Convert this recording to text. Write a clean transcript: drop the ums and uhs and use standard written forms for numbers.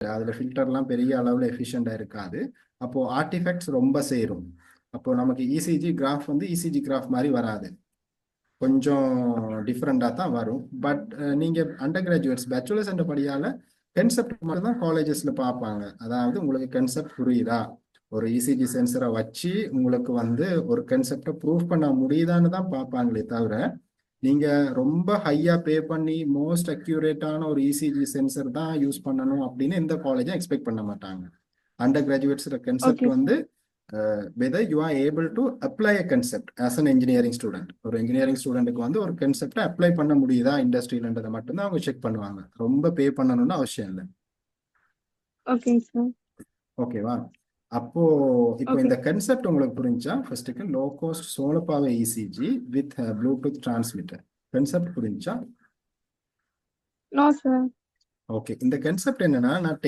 அதுல ஃபில்டர்லாம் பெரிய அளவுல எஃபிஷியண்டா இருக்காது. அப்போ ஆர்டிஃபேக்ட்ஸ் ரொம்ப சேரும். அப்போ நமக்கு இசிஜி கிராஃப் வந்து இசிஜி கிராஃப் மாதிரி வராது, கொஞ்சம் டிஃப்ரெண்டாக தான் வரும். பட் நீங்க அண்டர் கிராஜுவேட்ஸ் பேச்சுலர்ஸ் என்ற படியால கன்செப்ட் மட்டும் தான் காலேஜஸ்ல பார்ப்பாங்க. அதாவது உங்களுக்கு கன்செப்ட் புரியுதா, ஒரு இசிஜி சென்சரை வச்சு உங்களுக்கு வந்து ஒரு கன்செப்டை ப்ரூவ் பண்ண முடியுதான்னு தான் பார்ப்பாங்களே தவிர, நீங்க ரொம்ப ஹையா பே பண்ணி மோஸ்ட் அக்யூரேட்டான ஒரு இசிஜி சென்சர் தான் யூஸ் பண்ணணும் அப்படின்னு எந்த காலேஜும் எக்ஸ்பெக்ட் பண்ண மாட்டாங்க. அண்டர் கிராஜுவேட்ஸ் கன்செப்ட் ஓகே வந்து whether you are able to apply a concept as an engineering student. ஒரு engineering ஸ்டூடெண்ட்டுக்கு வந்து ஒரு கன்செப்டை அப்ளை பண்ண முடியுதா இண்டஸ்ட்ரியிலன்றதை மட்டும்தான் அவங்க செக் பண்ணுவாங்க. ரொம்ப பே பண்ணணும்னு அவசியம் இல்லை. ஓகேங்க சார். ஓகேவா? அப்போ இப்போ ஓகே. இந்த கன்செப்ட் உங்களுக்கு புரிஞ்சா, ஃபர்ஸ்ட்டுக்கு low cost solar power ECG with Bluetooth transmitter concept புரிஞ்சா? No sir. ஓகே, இந்த கன்செப்ட் என்னன்னா, நான்